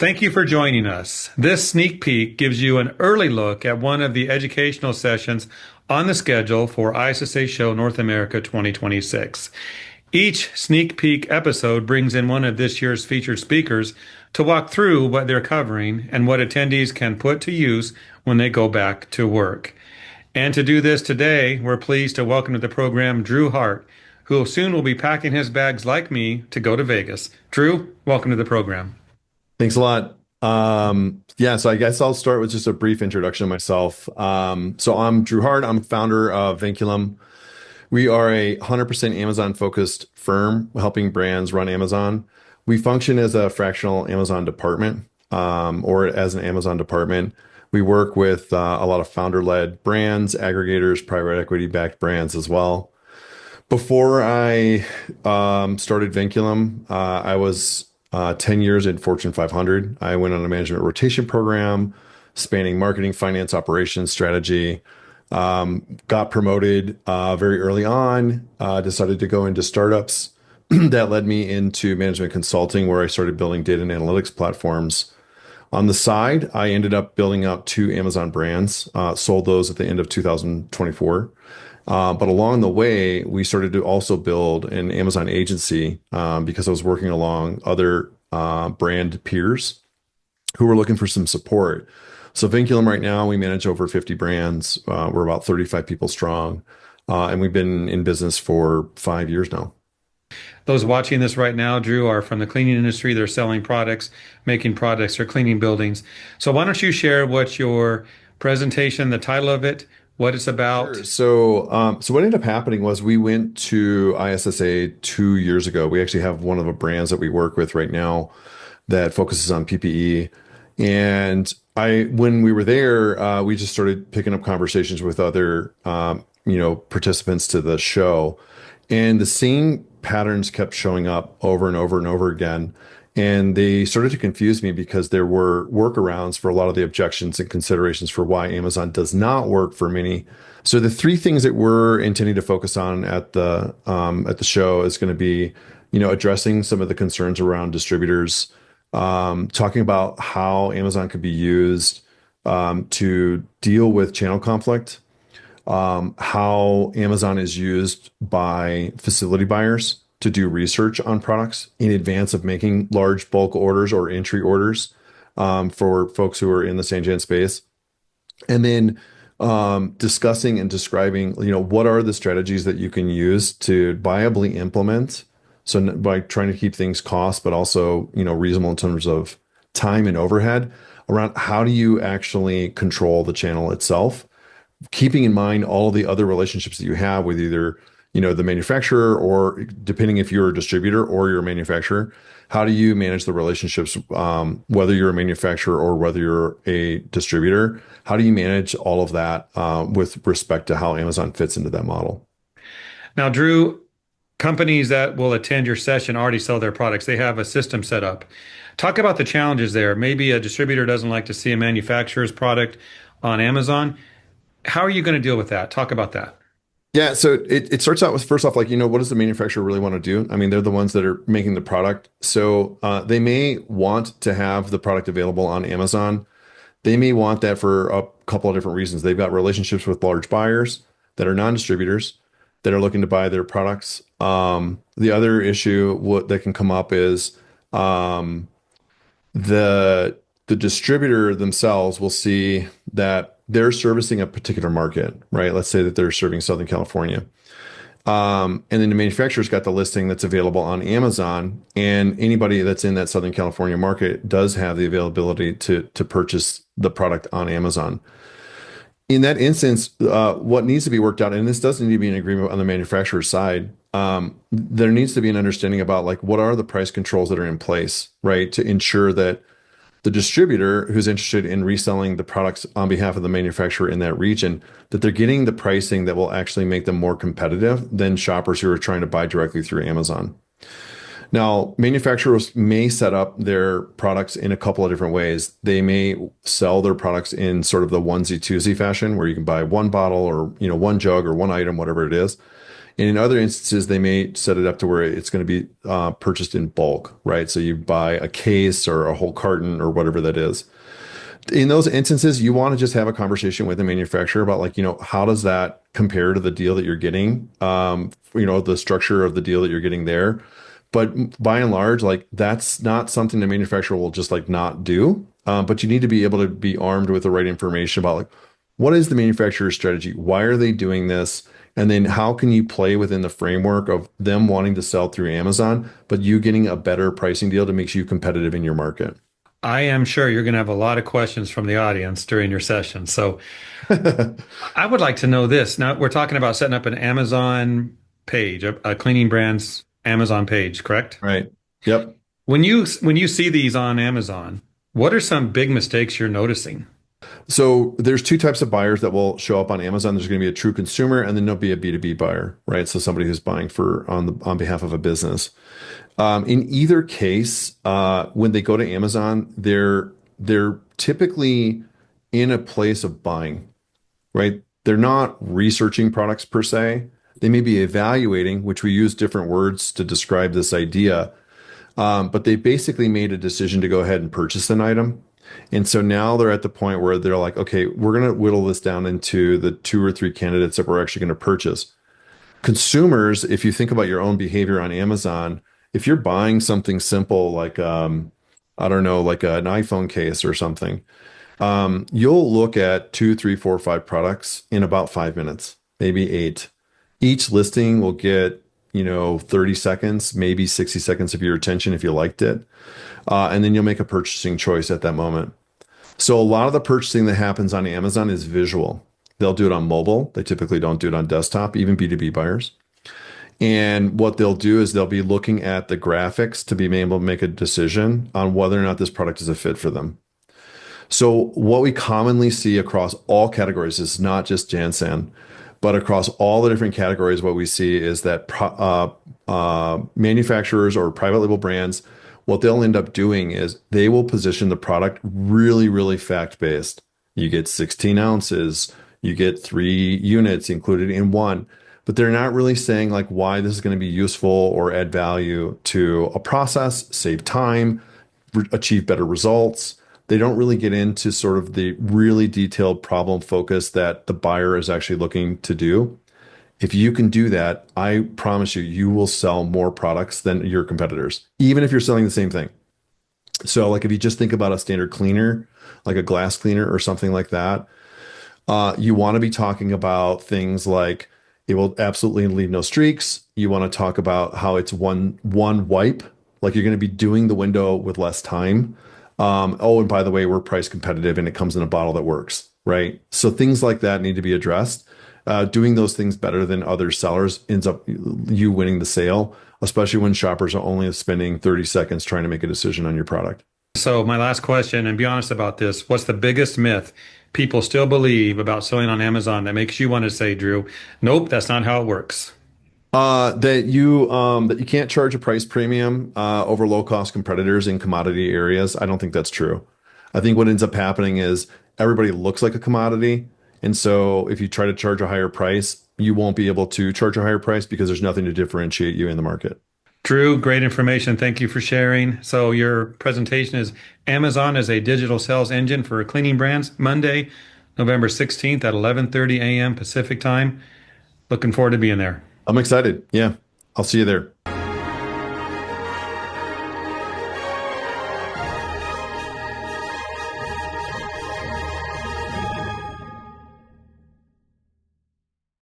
Thank you for joining us. This sneak peek gives you an early look at one of the educational sessions on the schedule for ISSA Show North America 2026. Each sneak peek episode brings in one of this year's featured speakers to walk through what they're covering and what attendees can put to use when they go back to work. And to do this today, we're pleased to welcome to the program Drew Hart, who soon will be packing his bags like me to go to Vegas. Drew, welcome to the program. Thanks a lot. So I guess I'll start with just a brief introduction of myself. So I'm Drew Hart. I'm founder of Vinculum. We are a 100% Amazon-focused firm helping brands run Amazon. We function as a fractional Amazon department, or as an Amazon department. We work with a lot of founder-led brands, aggregators, private equity-backed brands as well. Before I started Vinculum, I was 10 years in Fortune 500. I went on a management rotation program spanning marketing, finance, operations, strategy. Got promoted very early on, decided to go into startups. That led me into management consulting, where I started building data and analytics platforms. On the side, I ended up building out 2 Amazon brands, sold those at the end of 2024. But along the way, we started to also build an Amazon agency because I was working along other brand peers who were looking for some support. So Vinculum right now, we manage over 50 brands. We're about 35 people strong, and we've been in business for 5 years now. Those watching this right now, Drew, are from the cleaning industry. They're selling products, making products, or cleaning buildings. So why don't you share what your presentation, the title of it, what it's about? Sure. So what ended up happening was we went to ISSA 2 years ago. We actually have one of the brands that we work with right now that focuses on PPE. And when we were there, we just started picking up conversations with other, participants to the show, and the same patterns kept showing up over and over and over again. And they started to confuse me because there were workarounds for a lot of the objections and considerations for why Amazon does not work for many. So the 3 things that we're intending to focus on at the show is going to be, addressing some of the concerns around distributors, talking about how Amazon could be used to deal with channel conflict, how Amazon is used by facility buyers to do research on products in advance of making large bulk orders or entry orders for folks who are in the Sanjan space. And then discussing and describing, what are the strategies that you can use to viably implement. So by trying to keep things cost, but also, reasonable in terms of time and overhead around how do you actually control the channel itself, keeping in mind all of the other relationships that you have with either the manufacturer, or depending if you're a distributor or you're a manufacturer, how do you manage the relationships, whether you're a manufacturer or whether you're a distributor? How do you manage all of that with respect to how Amazon fits into that model? Now, Drew, companies that will attend your session already sell their products. They have a system set up. Talk about the challenges there. Maybe a distributor doesn't like to see a manufacturer's product on Amazon. How are you going to deal with that? Talk about that. Yeah, so it starts out with, first off, what does the manufacturer really want to do? I mean, they're the ones that are making the product. So they may want to have the product available on Amazon. They may want that for a couple of different reasons. They've got relationships with large buyers that are non-distributors that are looking to buy their products. The other issue that can come up is the distributor themselves will see that they're servicing a particular market, right? Let's say that they're serving Southern California. And then the manufacturer's got the listing that's available on Amazon, and anybody that's in that Southern California market does have the availability to purchase the product on Amazon. In that instance, what needs to be worked out, and this doesn't need to be an agreement on the manufacturer's side, there needs to be an understanding about what are the price controls that are in place, right? To ensure that the distributor who's interested in reselling the products on behalf of the manufacturer in that region, that they're getting the pricing that will actually make them more competitive than shoppers who are trying to buy directly through Amazon. Now, manufacturers may set up their products in a couple of different ways. They may sell their products in sort of the onesie twosie fashion, where you can buy one bottle or one jug or one item, whatever it is. And in other instances, they may set it up to where it's going to be purchased in bulk, right? So you buy a case or a whole carton or whatever that is. In those instances, you want to just have a conversation with the manufacturer about like, how does that compare to the deal that you're getting? The structure of the deal that you're getting there. But by and large, like that's not something the manufacturer will just like not do. But you need to be able to be armed with the right information about like, what is the manufacturer's strategy? Why are they doing this? And then how can you play within the framework of them wanting to sell through Amazon, but you getting a better pricing deal that makes you competitive in your market? I am sure you're going to have a lot of questions from the audience during your session. So I would like to know this. Now, we're talking about setting up an Amazon page, a cleaning brand's Amazon page, correct? Right. Yep. When you see these on Amazon, what are some big mistakes you're noticing? So there's two types of buyers that will show up on Amazon. There's going to be a true consumer, and then there'll be a B2B buyer, right? So somebody who's buying on behalf of a business. In either case, when they go to Amazon, they're typically in a place of buying, right? They're not researching products per se. They may be evaluating, which we use different words to describe this idea. But they basically made a decision to go ahead and purchase an item. And so now they're at the point where they're like, okay, we're going to whittle this down into the two or three candidates that we're actually going to purchase. Consumers, if you think about your own behavior on Amazon, if you're buying something simple like, I don't know, like an iPhone case or something, you'll look at two, three, four, five products in about 5 minutes, maybe eight. Each listing will get 30 seconds, maybe 60 seconds of your attention if you liked it. And then you'll make a purchasing choice at that moment. So a lot of the purchasing that happens on Amazon is visual. They'll do it on mobile. They typically don't do it on desktop, even B2B buyers. And what they'll do is they'll be looking at the graphics to be able to make a decision on whether or not this product is a fit for them. So what we commonly see across all categories is not just Jansan, but across all the different categories, what we see is that manufacturers or private label brands, what they'll end up doing is they will position the product really, really fact-based. You get 16 ounces, you get 3 units included in one, but they're not really saying like why this is going to be useful or add value to a process, save time, achieve better results. They don't really get into sort of the really detailed problem focus that the buyer is actually looking to do. If you can do that, I promise you, you will sell more products than your competitors, even if you're selling the same thing. So like if you just think about a standard cleaner, like a glass cleaner or something like that, you want to be talking about things like it will absolutely leave no streaks. You want to talk about how it's one wipe, like you're going to be doing the window with less time. And by the way, we're price competitive and it comes in a bottle that works, right? So things like that need to be addressed. Doing those things better than other sellers ends up you winning the sale, especially when shoppers are only spending 30 seconds trying to make a decision on your product. So my last question, and be honest about this, what's the biggest myth people still believe about selling on Amazon that makes you want to say, Drew, nope, that's not how it works? That you can't charge a price premium over low cost competitors in commodity areas. I don't think that's true. I think what ends up happening is everybody looks like a commodity. And so if you try to charge a higher price, you won't be able to charge a higher price because there's nothing to differentiate you in the market. Drew, great information. Thank you for sharing. So your presentation is Amazon as a digital sales engine for cleaning brands, Monday, November 16th at 11:30 a.m. Pacific time. Looking forward to being there. I'm excited. Yeah, I'll see you there.